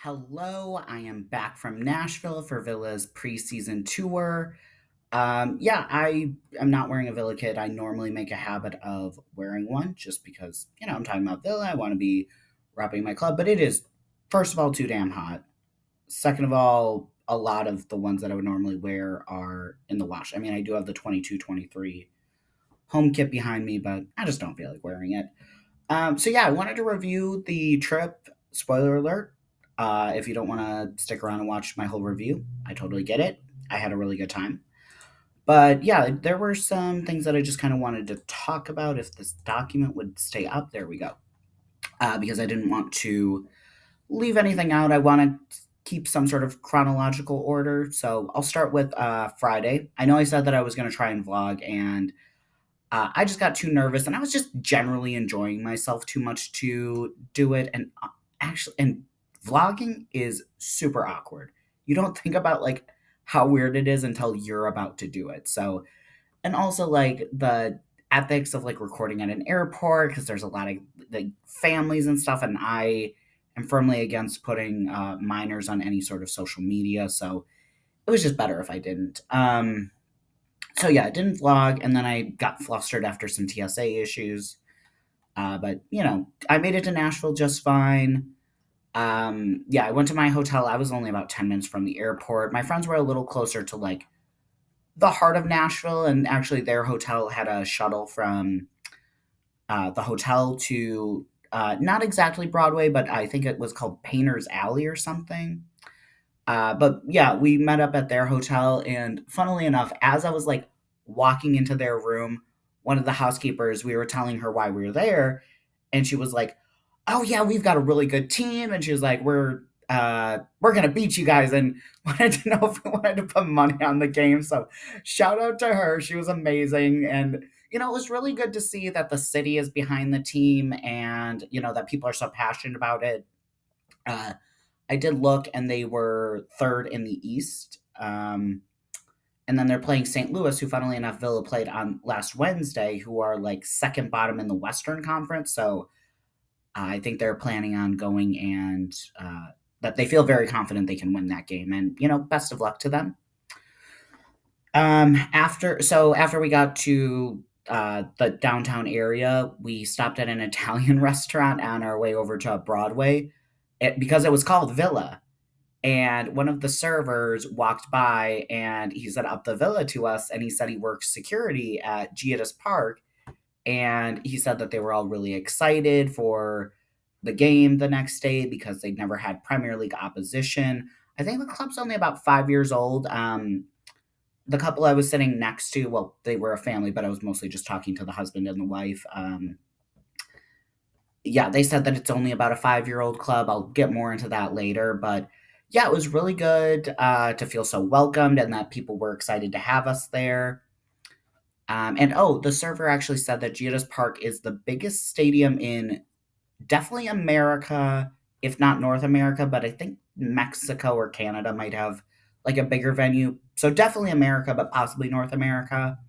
Hello, I am back from Nashville for Villa's preseason tour. Yeah, I am not wearing a Villa kit. I normally make a habit of wearing one just because, I'm talking about Villa. I want to be repping my club, but it is, first of all, too damn hot. Second of all, a lot of the ones that I would normally wear are in the wash. I mean, I do have the 22-23 home kit behind me, but I just don't feel like wearing it. So yeah, I wanted to review the trip. Spoiler alert. If you don't want to stick around and watch my whole review, I totally get it. I had a really good time. But yeah, there were some things that I just kind of wanted to talk about if this document would stay up. There we go. Because I didn't want to leave anything out. I want to keep some sort of chronological order. So I'll start with Friday. I know I said that I was going to try and vlog, and I just got too nervous, and I was just generally enjoying myself too much to do it. And and vlogging is super awkward. You don't think about like how weird it is until you're about to do it. So, and also like the ethics of like recording at an airport because there's a lot of like families and stuff, and I am firmly against putting minors on any sort of social media. So it was just better if I didn't. So yeah, I didn't vlog, and then I got flustered after some TSA issues. But I made it to Nashville just fine. Yeah, I went to my hotel. I was only about 10 minutes from the airport. My friends were a little closer to like the heart of Nashville, and actually their hotel had a shuttle from the hotel to not exactly Broadway, but I think it was called Painter's Alley or something. But yeah, we met up at their hotel, and funnily enough, as I was like walking into their room, one of the housekeepers, we were telling her why we were there, and she was like, "Oh yeah, we've got a really good team," and she was like, "We're gonna beat you guys," and wanted to know if we wanted to put money on the game. So shout out to her, she was amazing, and it was really good to see that the city is behind the team, and that people are so passionate about it. Uh, I did look, and they were third in the East. And then they're playing St. Louis, who, funnily enough, Villa played on last Wednesday, who are like second bottom in the Western Conference. So I think they're planning on going and that they feel very confident they can win that game. And, best of luck to them. After we got to the downtown area, we stopped at an Italian restaurant on our way over to Broadway because it was called Villa. And one of the servers walked by and he said up the Villa to us, and he said he works security at Giada's Park. And he said that they were all really excited for the game the next day because they'd never had Premier League opposition. I think the club's only about 5 years old. The couple I was sitting next to, well, they were a family, but I was mostly just talking to the husband and the wife. Yeah, they said that it's only about a 5-year-old club. I'll get more into that later, but yeah, it was really good to feel so welcomed and that people were excited to have us there. And oh, the server actually said that Giada's Park is the biggest stadium in definitely America, if not North America, but I think Mexico or Canada might have like a bigger venue. So definitely America, but possibly North America.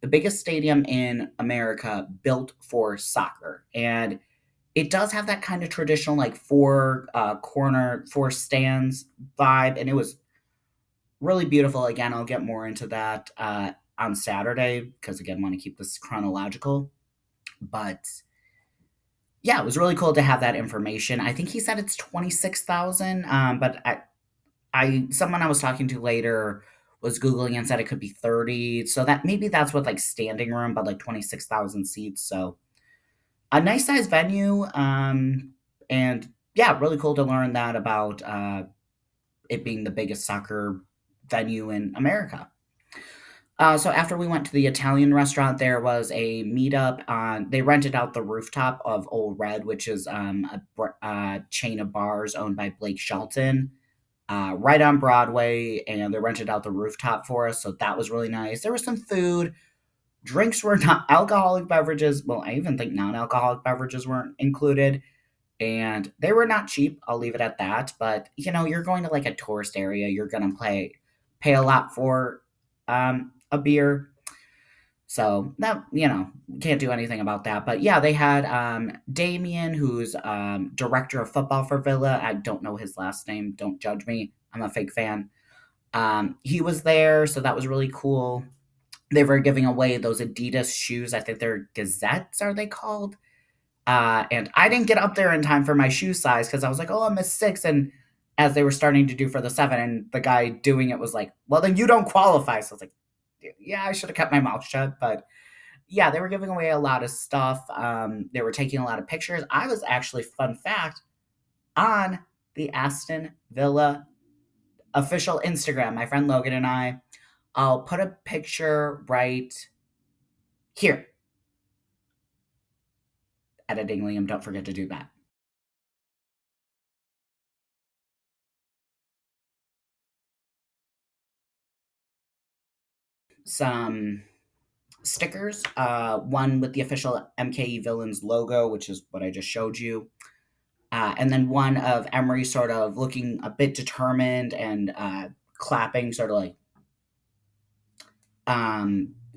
The biggest stadium in America built for soccer. And it does have that kind of traditional like four stands vibe, and it was really beautiful. Again, I'll get more into that on Saturday because again, I want to keep this chronological. But yeah, it was really cool to have that information. I think he said it's 26,000, but someone I was talking to later was googling and said it could be 30. So that maybe that's with like standing room, but like 26,000 seats. So a nice size venue, and yeah, really cool to learn that about it being the biggest soccer venue in America. So after we went to the Italian restaurant, there was a meetup on. They rented out the rooftop of Old Red, which is a chain of bars owned by Blake Shelton, right on Broadway, and they rented out the rooftop for us. So that was really nice. There was some food. Drinks were not alcoholic beverages. Well, I even think non-alcoholic beverages weren't included, and they were not cheap. I'll leave it at that. But you're going to like a tourist area. You're gonna pay a lot for a beer. So that, can't do anything about that. But yeah, they had Damien, who's director of football for Villa. I don't know his last name. Don't judge me. I'm a fake fan. He was there, so that was really cool. They were giving away those Adidas shoes. I think they're Gazettes, are they called? And I didn't get up there in time for my shoe size because I was like, oh, I'm a 6. And as they were starting to do for the 7, and the guy doing it was like, well, then you don't qualify. So I was like, yeah, I should have kept my mouth shut. But yeah, they were giving away a lot of stuff. They were taking a lot of pictures. I was actually, fun fact, on the Aston Villa official Instagram. My friend Logan and I'll put a picture right here. Editing, Liam, don't forget to do that. Some stickers, one with the official MKE Villains logo, which is what I just showed you. And then one of Emery sort of looking a bit determined and clapping, sort of like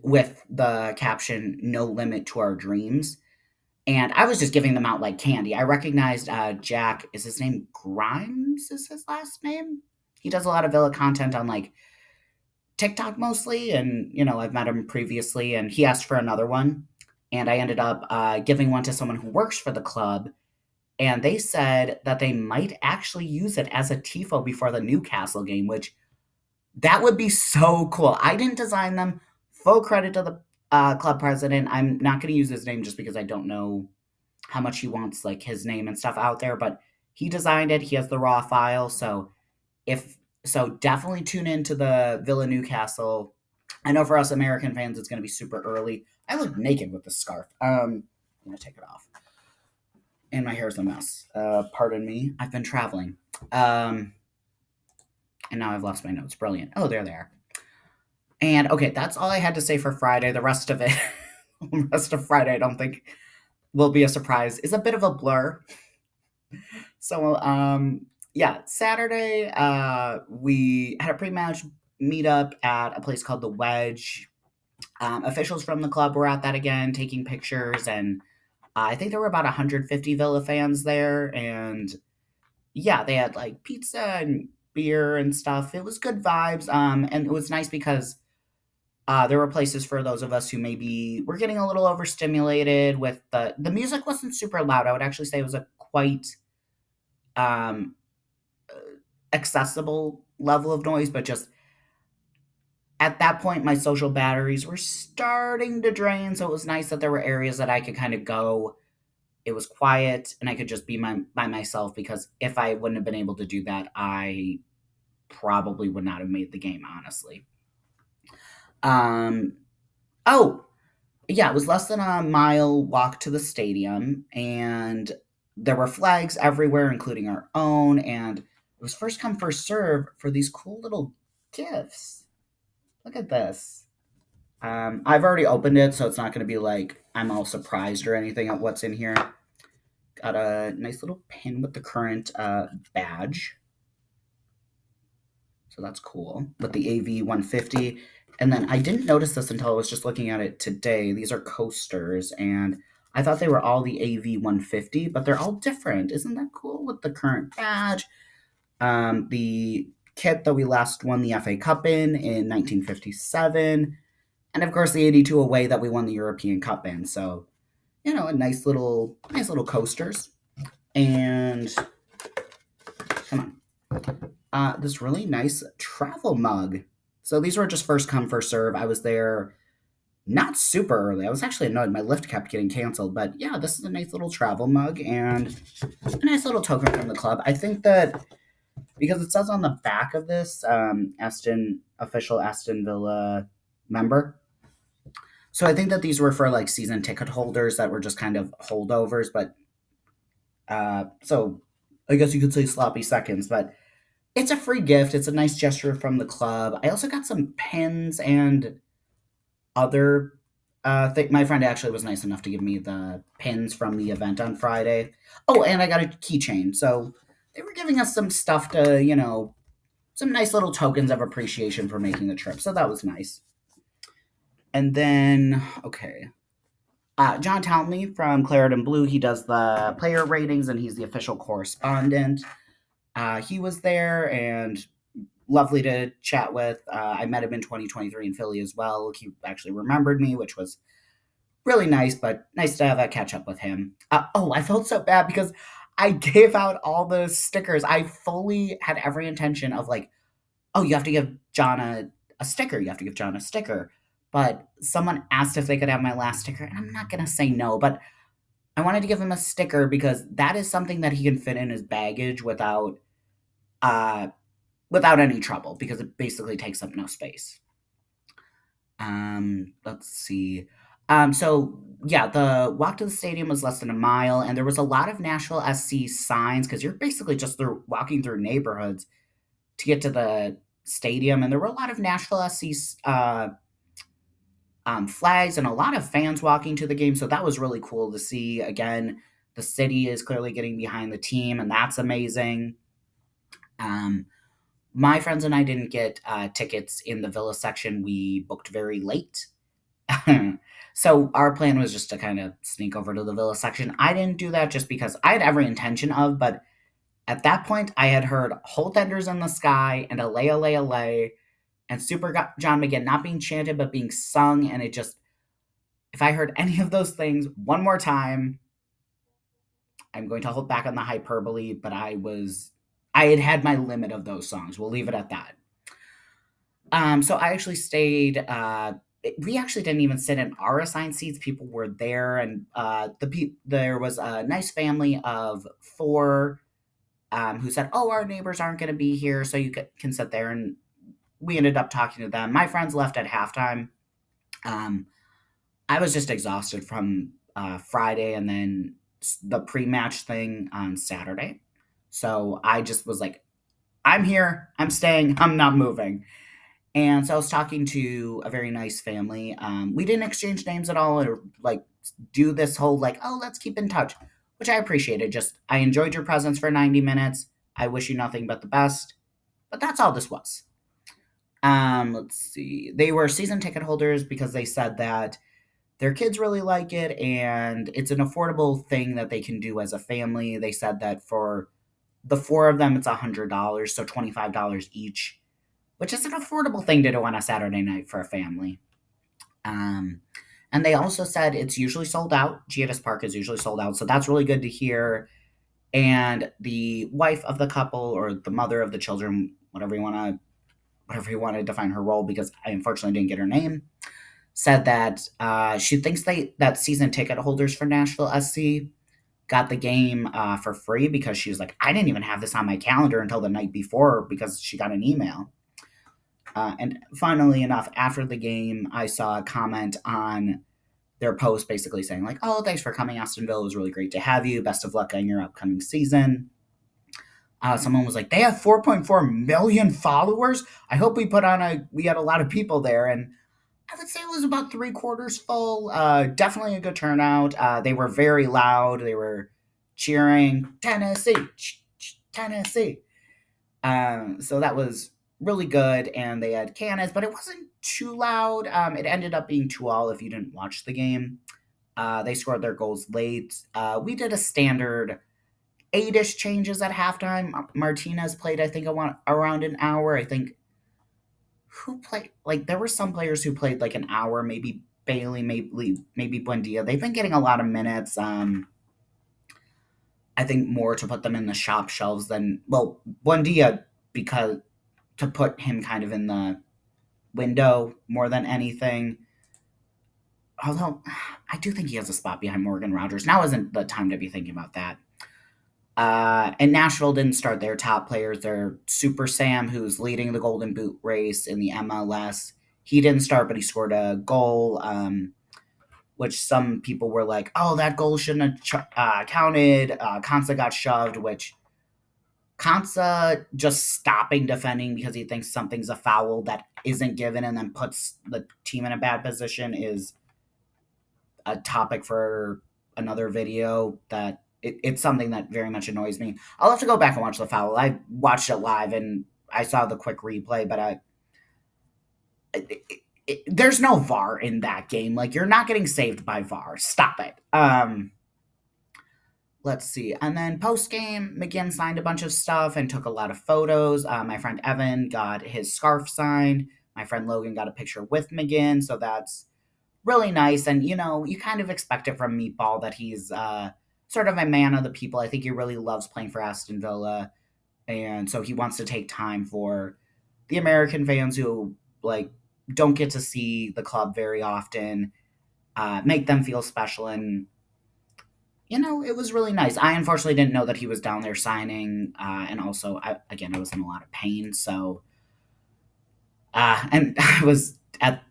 with the caption, "No limit to our dreams." And I was just giving them out like candy. I recognized Jack, is his name Grimes? Is his last name? He does a lot of Villa content on like TikTok mostly, and I've met him previously, and he asked for another one, and I ended up giving one to someone who works for the club, and they said that they might actually use it as a tifo before the Newcastle game, which that would be so cool. I didn't design them. Full credit to the club president. I'm not going to use his name just because I don't know how much he wants like his name and stuff out there, but he designed it. He has the raw file, so if so, definitely tune into the Villa Newcastle. I know for us American fans, it's going to be super early. I look naked with this scarf. I'm gonna take it off, and my hair's a mess. Pardon me. I've been traveling, and now I've lost my notes. Brilliant. Oh, there they are. And okay, that's all I had to say for Friday. The rest of it, the rest of Friday, I don't think will be a surprise. Is a bit of a blur. So, yeah, Saturday, we had a pre-match meetup at a place called the Wedge. Officials from the club were at that again, taking pictures, and I think there were about 150 Villa fans there. And yeah, they had like pizza and beer and stuff. It was good vibes, and it was nice because there were places for those of us who maybe were getting a little overstimulated with the music wasn't super loud. I would actually say it was a quite um, accessible level of noise, but just at that point, my social batteries were starting to drain. So it was nice that there were areas that I could kind of go. It was quiet and I could just be by myself because if I wouldn't have been able to do that, I probably would not have made the game, honestly. Um, oh, yeah, it was less than a mile walk to the stadium, and there were flags everywhere, including our own. And it was first come, first serve for these cool little gifts. Look at this. I've already opened it, so it's not going to be like I'm all surprised or anything at what's in here. Got a nice little pin with the current badge. So that's cool. With the AV 150. And then I didn't notice this until I was just looking at it today. These are coasters, and I thought they were all the AV 150, but they're all different. Isn't that cool with the current badge? The kit that we last won the FA Cup in 1957, and of course the 82 away that we won the European Cup in. So, a nice little coasters. And come on, this really nice travel mug. So these were just first come first serve. I was there not super early. I was actually annoyed. My lift kept getting canceled. But yeah, this is a nice little travel mug and a nice little token from the club. I think that because it says on the back of this, official Aston Villa member. So I think that these were for like season ticket holders that were just kind of holdovers. But so I guess you could say sloppy seconds. But it's a free gift. It's a nice gesture from the club. I also got some pins and other my friend actually was nice enough to give me the pins from the event on Friday. Oh, and I got a keychain. So they were giving us some stuff to, some nice little tokens of appreciation for making the trip. So that was nice. And then, okay, John Townley from Clarendon Blue, he does the player ratings and he's the official correspondent. He was there and lovely to chat with. I met him in 2023 in Philly as well. He actually remembered me, which was really nice, but nice to have a catch up with him. Oh, I felt so bad because I gave out all the stickers. I fully had every intention of like, oh, you have to give John a sticker. You have to give John a sticker. But someone asked if they could have my last sticker, and I'm not going to say no, but I wanted to give him a sticker because that is something that he can fit in his baggage uh, without any trouble because it basically takes up no space. Let's see. So yeah, the walk to the stadium was less than a mile, and there was a lot of Nashville SC signs because you're basically just through walking through neighborhoods to get to the stadium, and there were a lot of Nashville SC flags and a lot of fans walking to the game. So that was really cool to see. Again, the city is clearly getting behind the team, and that's amazing. Um, my friends and I didn't get tickets in the Villa section. We booked very late. So our plan was just to kind of sneak over to the Villa section. I didn't do that just because I had every intention of, but at that point I had heard Whole Tenders in the Sky and Alay Alay Alay and John McGinn not being chanted but being sung, and it just, if I heard any of those things one more time, I'm going to hold back on the hyperbole, but I had had my limit of those songs. We'll leave it at that. So I actually stayed. We actually didn't even sit in our assigned seats. People were there, and there was a nice family of four who said, "Oh, our neighbors aren't going to be here, so you can sit there." And we ended up talking to them. My friends left at halftime. Um, I was just exhausted from Friday and then the pre-match thing on Saturday. So I just was like, "I'm here. I'm staying. I'm not moving." And so I was talking to a very nice family. We didn't exchange names at all or like do this whole like, oh, let's keep in touch, which I appreciated. Just, I enjoyed your presence for 90 minutes. I wish you nothing but the best. But that's all this was. Let's see. They were season ticket holders because they said that their kids really like it and it's an affordable thing that they can do as a family. They said that for the four of them, it's $100, so $25 each, which is an affordable thing to do on a Saturday night for a family. Um, and they also said it's usually sold out. Giannis Park is usually sold out, so that's really good to hear. And the wife of the couple, or the mother of the children, whatever you want to define her role, because I unfortunately didn't get her name, said that she thinks that season ticket holders for Nashville SC got the game for free because she was like, I didn't even have this on my calendar until the night before because she got an email. And funnily enough, after the game, I saw a comment on their post basically saying, like, oh, thanks for coming, Aston Villa. It was really great to have you. Best of luck on your upcoming season. Someone was like, they have 4.4 million followers. I hope we had a lot of people there. And I would say it was about three quarters full. Definitely a good turnout. They were very loud. They were cheering, Tennessee, Tennessee. So that was really good, and they had cannons, but it wasn't too loud. It ended up being 2-all if you didn't watch the game. They scored their goals late. We did a standard eight-ish changes at halftime. Martinez played, I think, around an hour. I think who played, like, there were some players who played like an hour, maybe Bailey, maybe Buendia. They've been getting a lot of minutes. I think more to put them in the shop shelves than, well, Buendia, because to put him kind of in the window more than anything. Although I do think he has a spot behind Morgan Rogers. Now isn't the time to be thinking about that. And Nashville didn't start their top players. Their Super Sam, who's leading the Golden Boot race in the MLS, he didn't start, but he scored a goal, which some people were like, oh, that goal shouldn't have counted. Kansa got shoved, which Kansa just stopping defending because he thinks something's a foul that isn't given and then puts the team in a bad position is a topic for another video. It's something that very much annoys me. I'll have to go back and watch the foul. I watched it live and I saw the quick replay, but there's no VAR in that game. Like, you're not getting saved by VAR. Stop it. Let's see. And then post game, McGinn signed a bunch of stuff and took a lot of photos. My friend Evan got his scarf signed. My friend Logan got a picture with McGinn. So that's really nice. And, you kind of expect it from Meatball that he's sort of a man of the people. I think he really loves playing for Aston Villa. And so he wants to take time for the American fans who, like, don't get to see the club very often, make them feel special. And it was really nice. I unfortunately didn't know that he was down there signing, and also, I was in a lot of pain. So, and I was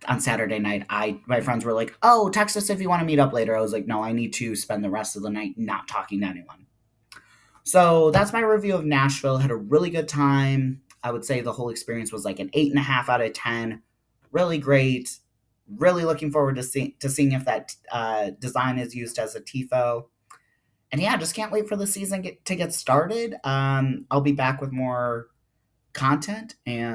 on Saturday night. My friends were like, "Oh, text us if you want to meet up later." I was like, "No, I need to spend the rest of the night not talking to anyone." So that's my review of Nashville. Had a really good time. I would say the whole experience was like an 8.5 out of 10. Really great. Really looking forward to seeing if that design is used as a tifo. And yeah, just can't wait for the season to get started. I'll be back with more content and